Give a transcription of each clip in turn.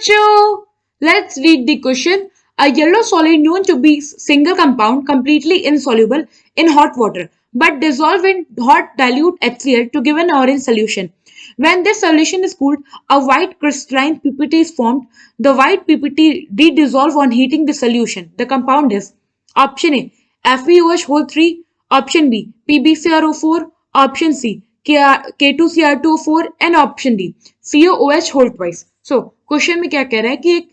बच्चों, let's read the question. A yellow solid known to be single compound completely insoluble in hot water but dissolve in hot dilute HCl to give an orange solution. When this solution is cooled, a white crystalline PPT is formed. The white PPT de-dissolve on heating the solution. The compound is option A FeOH whole 3, option B PbCrO4, option C K2Cr2O4 and option D COOH whole twice. So question में क्या कह रहा है कि एक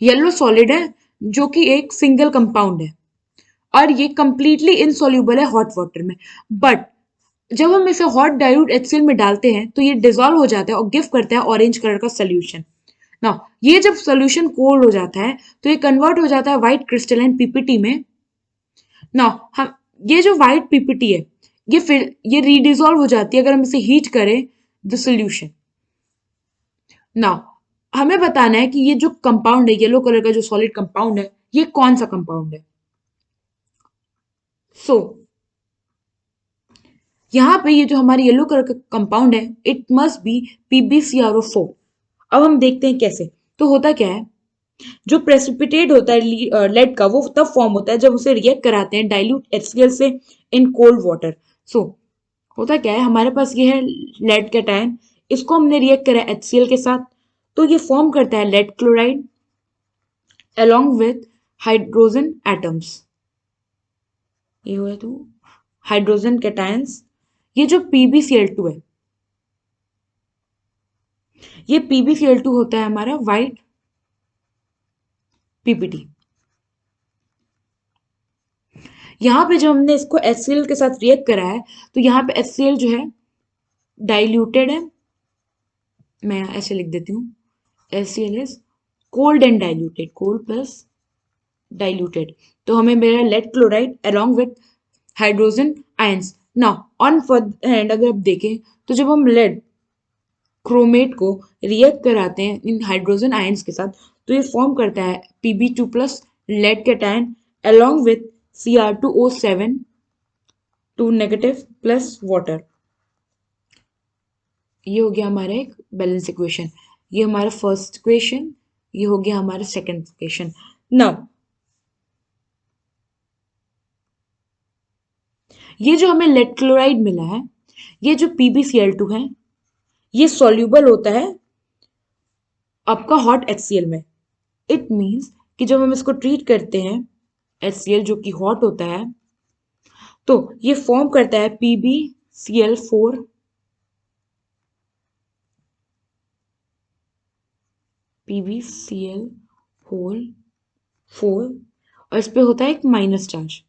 yellow solid है जो कि एक सिंगल कंपाउंड है और ये कंप्लीटली इनसॉल्युबल है हॉट वाटर में, बट जब हम इसे हॉट डाइल्यूट HCl में डालते हैं तो ये डिजोल्व हो जाता है और गिव करता है ऑरेंज कलर का सोल्यूशन. नाउ ये जब सोल्यूशन कोल्ड हो जाता है तो ये कन्वर्ट हो जाता है व्हाइट क्रिस्टलाइन पीपीटी में. नाउ हम ये जो व्हाइट पीपीटी है ये रीडिजोल्व हो जाती है अगर हम इसे हीट करें द सोल्यूशन. नाउ हमें बताना है कि ये जो कंपाउंड है, येलो कलर का जो सॉलिड कंपाउंड है, ये कौन सा कंपाउंड है. सो यहां पे ये जो हमारी येलो कलर का कंपाउंड है, इट मस्ट बी PbCrO4. अब हम देखते हैं कैसे. तो होता क्या है, जो प्रेसिपिटेट होता है लेड का, वो तब फॉर्म होता है जब उसे रिएक्ट कराते हैं डाइल्यूट HCl से इन कोल्ड वाटर. सो होता क्या है, हमारे पास ये है लेड कैटायन, इसको हमने रिएक्ट करा HCl के साथ, तो ये फॉर्म करता है lead chloride along with hydrogen atoms. ये हुआ तो हाइड्रोजन कैटायंस. ये जो PbCl2 है, ये PbCl2 होता है हमारा व्हाइट पीपीटी. यहां पे जब हमने इसको HCl के साथ रिएक्ट करा है तो यहाँ पे HCl जो है डाइल्यूटेड है. मैं ऐसे लिख देती हूँ, HCl is cold and diluted, cold plus diluted. तो हमें मेरा lead chloride along with hydrogen ions. Now on further hand अगर आप देखें तो जब हम लेड क्रोमेट को रिएक्ट कराते हैं इन हाइड्रोजन आयंस के साथ तो ये फॉर्म करता है Pb2 plus lead cation along with Cr2O7 2 negative plus water. ये हो गया हमारा एक बैलेंस इक्वेशन. ये हमारा फर्स्ट इक्वेशन, ये हो गया हमारा सेकंड इक्वेशन. नाउ ये जो हमें लेड क्लोराइड मिला है, ये जो PbCl2 है, ये सॉल्यूबल होता है आपका हॉट HCl में. इट मीन्स कि जब हम इसको ट्रीट करते हैं HCl जो कि हॉट होता है, तो ये फॉर्म करता है PbCl4 होल 4 और इस पे होता है एक माइनस चार्ज.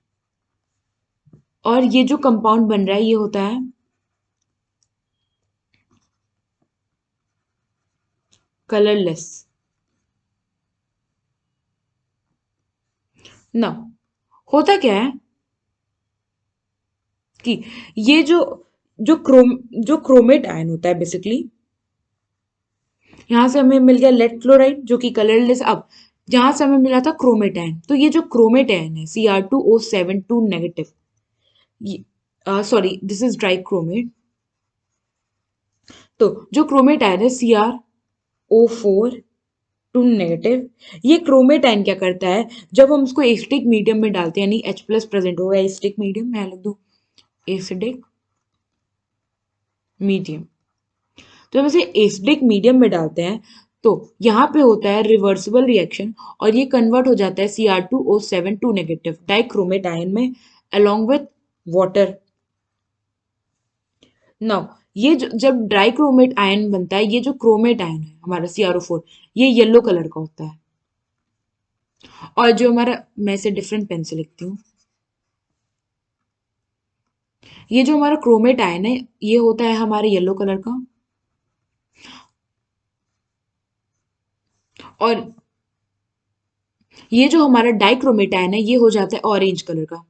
और ये जो कंपाउंड बन रहा है ये होता है कलरलेस. ना होता क्या है कि ये जो क्रोमेट आयन होता है, बेसिकली यहां से हमें मिल गया लेड क्लोराइड जो कि कलरलेस. अब जहां से हमें मिला था क्रोमेट आयन, तो ये जो क्रोमेट आयन है Cr2O7 2 negative, sorry this is dry chromate. तो जो क्रोमेट आयन है CrO4 2 नेगेटिव, ये क्रोमेट आयन क्या करता है, जब हम उसको एसिडिक मीडियम में डालते हैं, यानी H प्लस प्रेजेंट होगा एसिडिक मीडियम, मैं लिख दूं एसिडिक मीडियम. तो जब इसे एसिडिक मीडियम में डालते हैं तो यहाँ पे होता है रिवर्सिबल रिएक्शन और ये कन्वर्ट हो जाता है Cr2O7 2 नेगेटिव डाइक्रोमेट आयन में along with वाटर. नाउ ये जब ड्राई क्रोमेट आयन बनता है, ये जो क्रोमेट आयन है हमारा CrO4, ये येलो कलर का होता है. और जो हमारा, मैं इसे डिफरेंट पेन से लिखती हूँ, ये जो हमारा क्रोमेट आयन है ये होता है हमारे येलो कलर का, और ये जो हमारा डाइक्रोमेट आयन है ये हो जाता है ऑरेंज कलर का.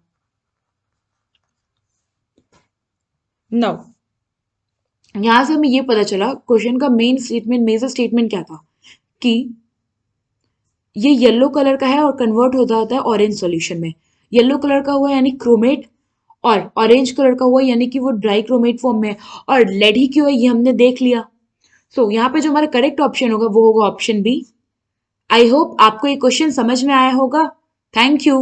नाउ यहां से हमें ये पता चला क्वेश्चन का मेन स्टेटमेंट, मेजर स्टेटमेंट क्या था कि ये येलो कलर का है और कन्वर्ट होता है ऑरेंज सॉल्यूशन में. येलो कलर का हुआ यानी क्रोमेट, और ऑरेंज कलर का हुआ यानी कि वो ड्राई क्रोमेट फॉर्म में, और लेड ही क्यों है ये हमने देख लिया. सो यहाँ पे जो हमारा करेक्ट ऑप्शन होगा वो होगा ऑप्शन बी। आई होप आपको ये क्वेश्चन समझ में आया होगा। Thank you.